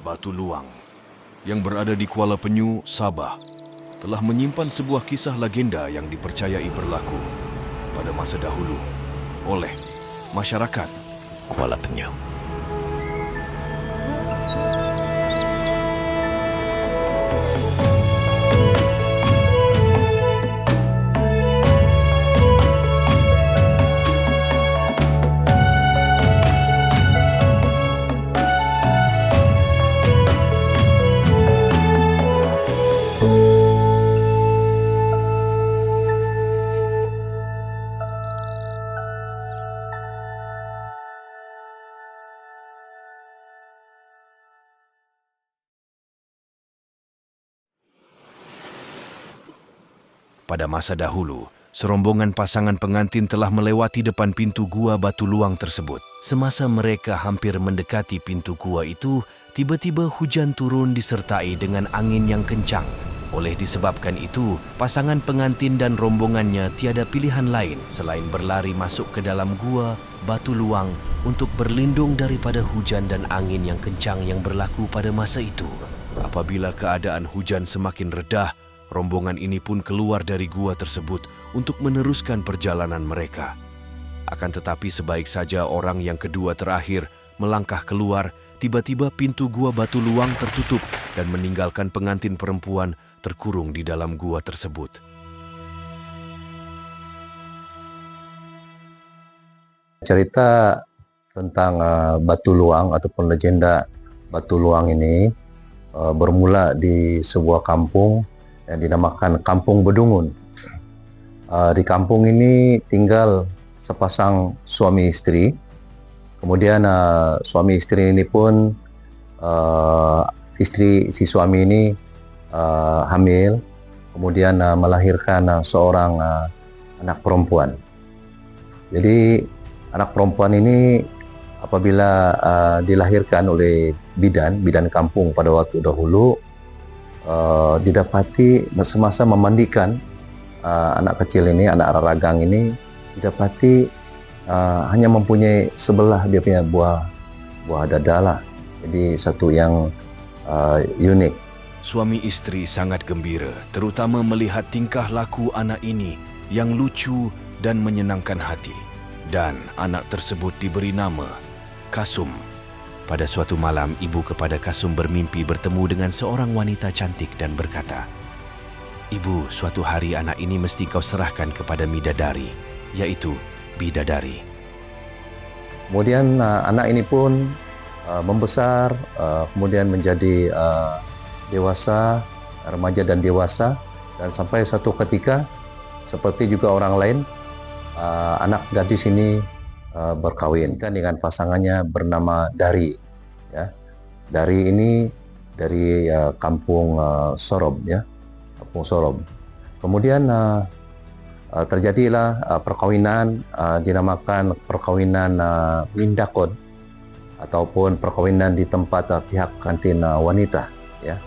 Batu Luang yang berada di Kuala Penyu, Sabah, telah menyimpan sebuah kisah legenda yang dipercayai berlaku pada masa dahulu oleh masyarakat Kuala Penyu. Pada masa dahulu, serombongan pasangan pengantin telah melewati depan pintu gua Batu Luang tersebut. Semasa mereka hampir mendekati pintu gua itu, tiba-tiba hujan turun disertai dengan angin yang kencang. Oleh disebabkan itu, pasangan pengantin dan rombongannya tiada pilihan lain selain berlari masuk ke dalam gua Batu Luang untuk berlindung daripada hujan dan angin yang kencang yang berlaku pada masa itu. Apabila keadaan hujan semakin redah, rombongan ini pun keluar dari gua tersebut untuk meneruskan perjalanan mereka. Akan tetapi sebaik saja orang yang kedua terakhir melangkah keluar, tiba-tiba pintu gua Batu Luang tertutup dan meninggalkan pengantin perempuan terkurung di dalam gua tersebut. Cerita tentang Batu Luang ataupun legenda Batu Luang ini bermula di sebuah kampung yang dinamakan Kampung Bedungun. Di kampung ini tinggal sepasang suami istri. Kemudian suami istri ini pun istri si suami ini hamil, kemudian melahirkan seorang anak perempuan. Jadi anak perempuan ini apabila dilahirkan oleh bidan kampung pada waktu dahulu, didapati semasa memandikan anak kecil ini, anak ragang ini, didapati hanya mempunyai sebelah dia punya buah dada lah. Jadi satu yang unik. Suami istri sangat gembira, terutama melihat tingkah laku anak ini yang lucu dan menyenangkan hati. Dan anak tersebut diberi nama Kasum. Pada suatu malam, ibu kepada Kasum bermimpi bertemu dengan seorang wanita cantik dan berkata, "Ibu, suatu hari anak ini mesti kau serahkan kepada Midadari, yaitu Bidadari." Kemudian anak ini pun membesar, kemudian menjadi dewasa, remaja dan dewasa, dan sampai satu ketika, seperti juga orang lain, anak gadis ini berkawin dengan pasangannya bernama Dari. Ya. Dari ini dari kampung Sorob, ya, kampung Sorob. Kemudian terjadilah perkawinan, dinamakan perkawinan Mindakod ataupun perkawinan di tempat pihak kantin wanita. Ya.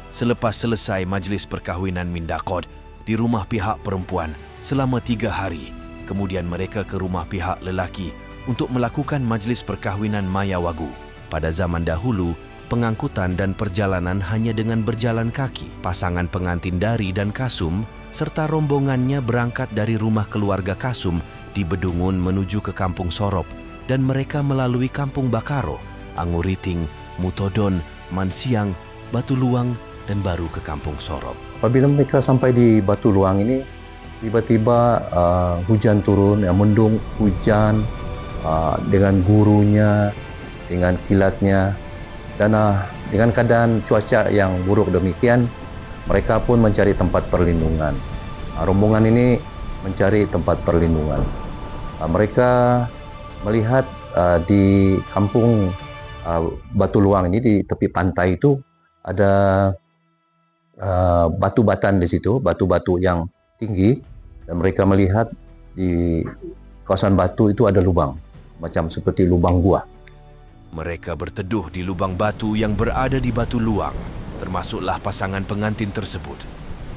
Selepas selesai majlis perkahwinan Mindakod di rumah pihak perempuan selama 3 hari, kemudian mereka ke rumah pihak lelaki untuk melakukan majlis perkahwinan Maya Wagu. Pada zaman dahulu, pengangkutan dan perjalanan hanya dengan berjalan kaki. Pasangan pengantin Dari dan Kasum serta rombongannya berangkat dari rumah keluarga Kasum di Bedungun menuju ke kampung Sorob, dan mereka melalui kampung Bakaro, Anguriting, Mutodon, Mansiang, Batu Luang, dan baru ke kampung Sorob. Apabila mereka sampai di Batu Luang ini, tiba-tiba hujan turun, mendung hujan dengan gurunya, dengan kilatnya, dan dengan keadaan cuaca yang buruk demikian, mereka pun mencari tempat perlindungan. Rombongan ini mencari tempat perlindungan. Mereka melihat di kampung Batu Luang ini, di tepi pantai itu ada batu-batan di situ, batu-batu yang tinggi, dan mereka melihat di kawasan batu itu ada lubang, macam seperti lubang gua. Mereka berteduh di lubang batu yang berada di Batu Luang, termasuklah pasangan pengantin tersebut.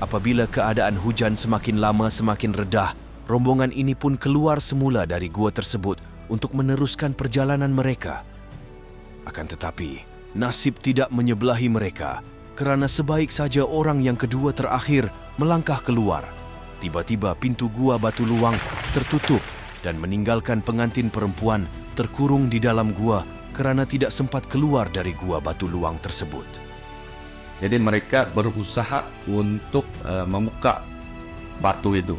Apabila keadaan hujan semakin lama semakin redah, rombongan ini pun keluar semula dari gua tersebut untuk meneruskan perjalanan mereka. Akan tetapi, Nasib tidak menyebelahi mereka, kerana sebaik saja orang yang kedua terakhir melangkah keluar. Tiba-tiba pintu gua batu luang tertutup dan meninggalkan pengantin perempuan terkurung di dalam gua kerana tidak sempat keluar dari gua batu luang tersebut. Jadi mereka berusaha untuk membuka batu itu.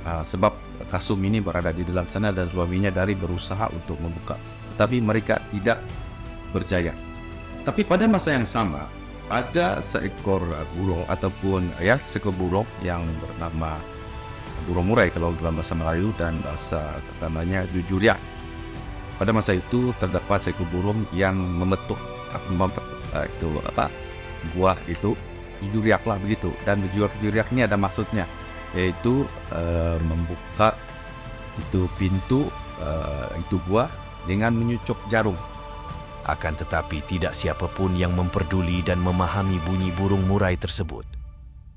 Sebab Kasum ini berada di dalam sana dan suaminya dari berusaha untuk membuka. Tetapi mereka tidak berjaya. Tapi pada masa yang sama, ada seekor burung ataupun seekor burung yang bernama burung murai kalau dalam bahasa Melayu dan bahasa namanya jujuriak. Pada masa itu terdapat seekor burung yang membentuk gua itu jujuriak lah begitu. Dan jujuriak ini ada maksudnya, yaitu membuka itu pintu itu gua dengan menyucuk jarum. Akan tetapi tidak siapapun yang memperduli dan memahami bunyi burung murai tersebut.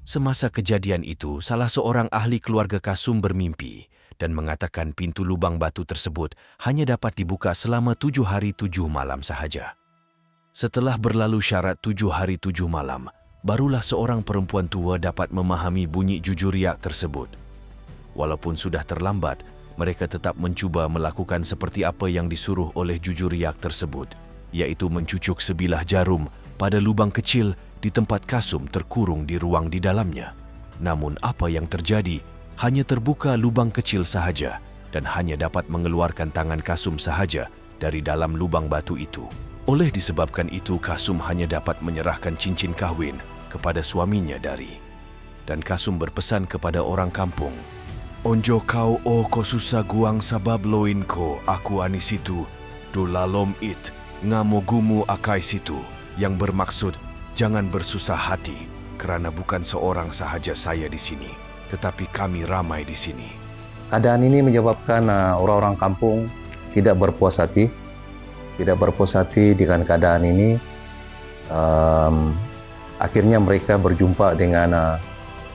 Semasa kejadian itu, salah seorang ahli keluarga Kasum bermimpi dan mengatakan pintu lubang batu tersebut hanya dapat dibuka selama 7 hari 7 malam sahaja. Setelah berlalu syarat 7 hari 7 malam, barulah seorang perempuan tua dapat memahami bunyi jujuriak tersebut. Walaupun sudah terlambat, mereka tetap mencuba melakukan seperti apa yang disuruh oleh jujuriak tersebut, yaitu mencucuk sebilah jarum pada lubang kecil di tempat Kasum terkurung di ruang di dalamnya. Namun apa yang terjadi? Hanya terbuka lubang kecil sahaja dan hanya dapat mengeluarkan tangan Kasum sahaja dari dalam lubang batu itu. Oleh disebabkan itu, Kasum hanya dapat menyerahkan cincin kahwin kepada suaminya Dari. Dan Kasum berpesan kepada orang kampung, "Onjo kau ko susah guang sabab loin ko aku anisitu, dolalom it ngamogumu akai situ," yang bermaksud jangan bersusah hati kerana bukan seorang sahaja saya di sini, tetapi kami ramai di sini. Keadaan ini menyebabkan orang-orang kampung tidak berpuas hati. Tidak berpuas hati dengan keadaan ini. Akhirnya mereka berjumpa dengan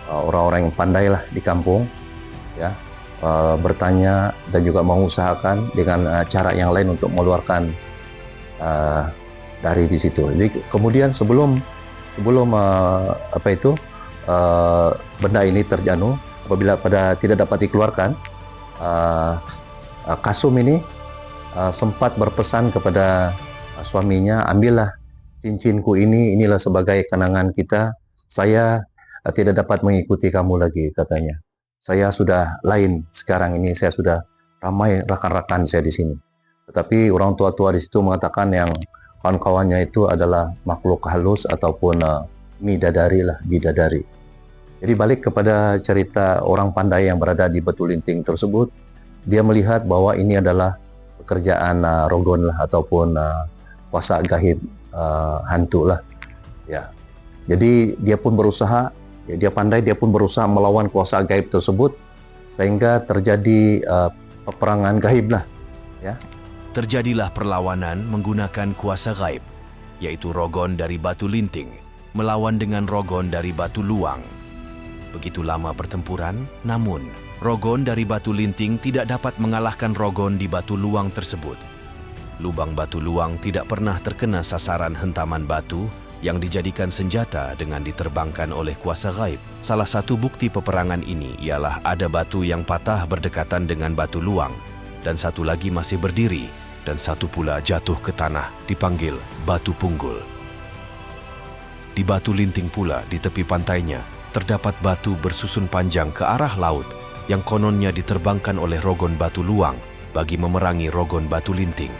orang-orang yang pandai lah di kampung, ya, bertanya dan juga mengusahakan dengan cara yang lain untuk mengeluarkan dari di situ. Jadi kemudian sebelum benda ini terjatuh, apabila tidak dapat dikeluarkan, Kasum ini sempat berpesan kepada suaminya, "Ambillah cincinku ini, inilah sebagai kenangan kita. Saya tidak dapat mengikuti kamu lagi," katanya. "Saya sudah lain sekarang ini, saya sudah ramai rakan-rakan saya di sini." Tetapi orang tua-tua di situ mengatakan yang kawan-kawannya itu adalah makhluk halus ataupun bidadari. Jadi balik kepada cerita orang pandai yang berada di Batu Linting tersebut, dia melihat bahwa ini adalah pekerjaan rogon lah ataupun kuasa gaib hantu lah. Ya. Jadi dia pun berusaha, ya, dia pandai, dia pun berusaha melawan kuasa gaib tersebut sehingga terjadi peperangan gaib lah. Ya. Terjadilah perlawanan menggunakan kuasa gaib, yaitu rogon dari Batu Linting melawan dengan rogon dari Batu Luang. Begitu lama pertempuran, namun rogon dari Batu Linting tidak dapat mengalahkan rogon di Batu Luang tersebut. Lubang Batu Luang tidak pernah terkena sasaran hentaman batu yang dijadikan senjata dengan diterbangkan oleh kuasa gaib. Salah satu bukti peperangan ini ialah ada batu yang patah berdekatan dengan Batu Luang dan satu lagi masih berdiri dan satu pula jatuh ke tanah dipanggil Batu Punggul. Di Batu Linting pula di tepi pantainya terdapat batu bersusun panjang ke arah laut yang kononnya diterbangkan oleh rogon Batu Luang bagi memerangi rogon Batu Linting.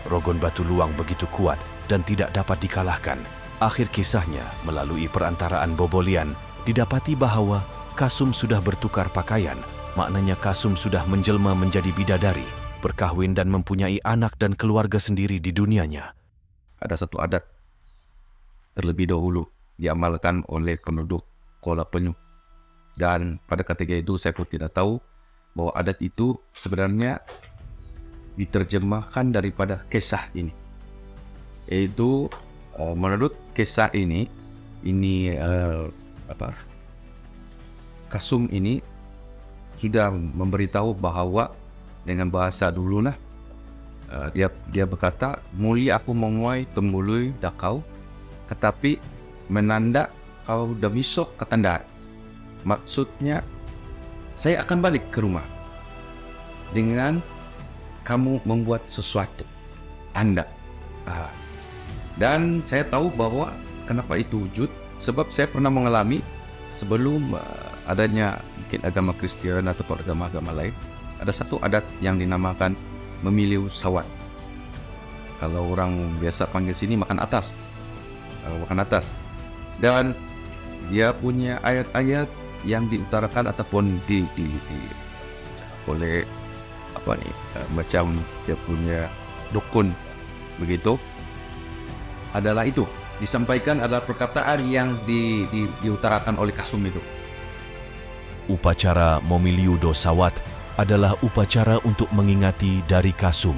Rogon Batu Luang begitu kuat dan tidak dapat dikalahkan. Akhir kisahnya melalui perantaraan Bobolian didapati bahawa Kasum sudah bertukar pakaian, maknanya Kasum sudah menjelma menjadi bidadari, berkahwin dan mempunyai anak dan keluarga sendiri di dunianya. Ada satu adat terlebih dahulu diamalkan oleh penduduk Kuala Penyu. Dan pada ketika itu saya pun tidak tahu bahwa adat itu sebenarnya diterjemahkan daripada kisah ini. Yaitu menurut kisah ini Kasum ini sudah memberitahu bahawa dengan bahasa dululah Dia berkata, muli aku memuai temului dakau, tetapi menanda kau dah misok ketandaan. Maksudnya, saya akan balik ke rumah dengan kamu membuat sesuatu tanda. Dan saya tahu bahwa kenapa itu wujud, sebab saya pernah mengalami sebelum adanya mungkin agama Kristian atau agama-agama lain, ada satu adat yang dinamakan memilih sawat. Kalau orang biasa panggil sini makan atas. Dan dia punya ayat-ayat yang diutarakan ataupun oleh macam dia punya dukun begitu, adalah itu disampaikan, adalah perkataan yang diutarakan oleh Kasum itu. Upacara Momiliudo Sawat adalah upacara untuk mengingati dari Kasum,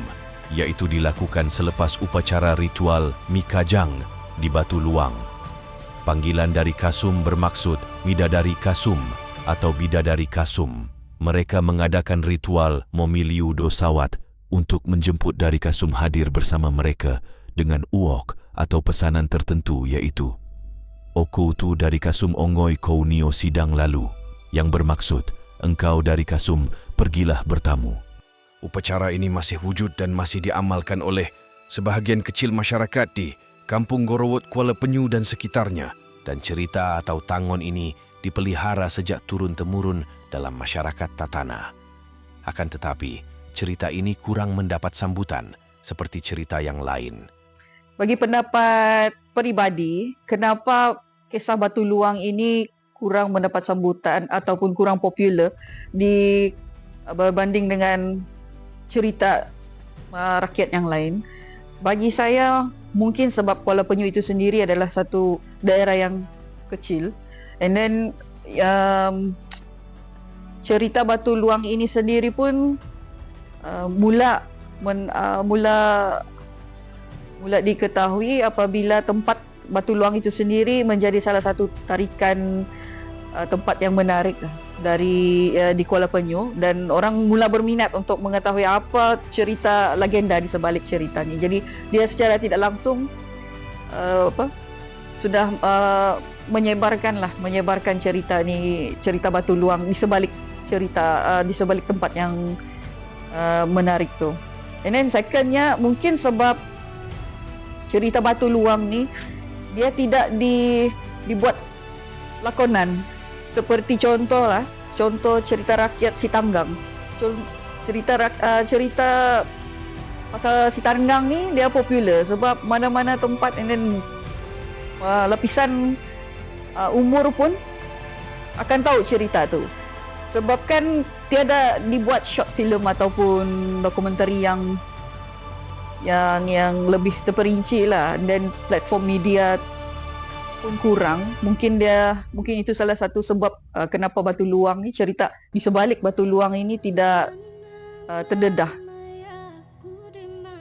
yaitu dilakukan selepas upacara ritual Mikajang di Batu Luang. Panggilan dari Kasum bermaksud Midadari Kasum atau Bidadari Kasum. Mereka mengadakan ritual Momiliudo Sawat untuk menjemput dari Kasum hadir bersama mereka dengan uok atau pesanan tertentu, iaitu Oku tu dari Kasum ongoi kau nio sidang lalu, yang bermaksud engkau dari Kasum pergilah bertamu. Upacara ini masih wujud dan masih diamalkan oleh sebahagian kecil masyarakat di Kampung Gorowot, Kuala Penyu dan sekitarnya, dan cerita atau tangon ini dipelihara sejak turun-temurun dalam masyarakat Tatana. Akan tetapi, cerita ini kurang mendapat sambutan seperti cerita yang lain. Bagi pendapat peribadi, kenapa kisah Batu Luang ini kurang mendapat sambutan ataupun kurang popular berbanding dengan cerita rakyat yang lain? Bagi saya, mungkin sebab Kuala Penyu itu sendiri adalah satu daerah yang kecil, and then cerita Batu Luang ini sendiri pun mula diketahui apabila tempat Batu Luang itu sendiri menjadi salah satu tarikan tempat yang menarik di Kuala Penyu, dan orang mula berminat untuk mengetahui apa cerita legenda di sebalik cerita ni. Jadi dia secara tidak langsung sudah menyebarkan cerita Batu Luang di sebalik cerita, di sebalik tempat yang menarik tu. And then secondnya, mungkin sebab cerita Batu Luang ni dia tidak dibuat lakonan seperti contoh cerita rakyat Si Tanggang. Cerita pasal Si Tanggang ni dia popular sebab mana-mana tempat, and then lapisan umur pun akan tahu cerita tu. Sebab kan tiada dibuat short film ataupun dokumentari yang lebih terperinci lah, dan platform media pun kurang. Mungkin itu salah satu sebab kenapa Batu Luang ni, cerita di sebalik Batu Luang ini tidak terdedah.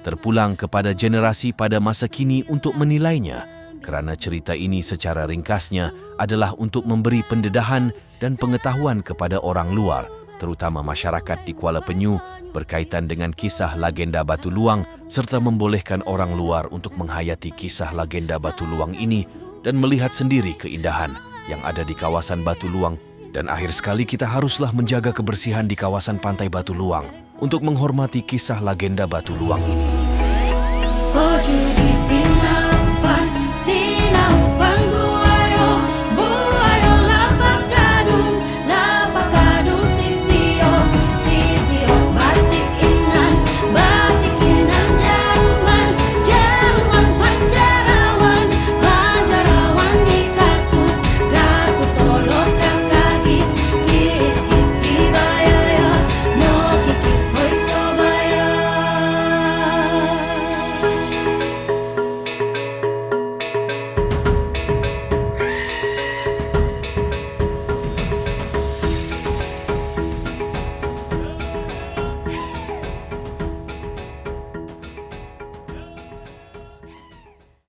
Terpulang kepada generasi pada masa kini untuk menilainya, kerana cerita ini secara ringkasnya adalah untuk memberi pendedahan dan pengetahuan kepada orang luar, terutama masyarakat di Kuala Penyu, berkaitan dengan kisah legenda Batu Luang, serta membolehkan orang luar untuk menghayati kisah legenda Batu Luang ini dan melihat sendiri keindahan yang ada di kawasan Batu Luang. Dan akhir sekali, kita haruslah menjaga kebersihan di kawasan pantai Batu Luang untuk menghormati kisah legenda Batu Luang ini.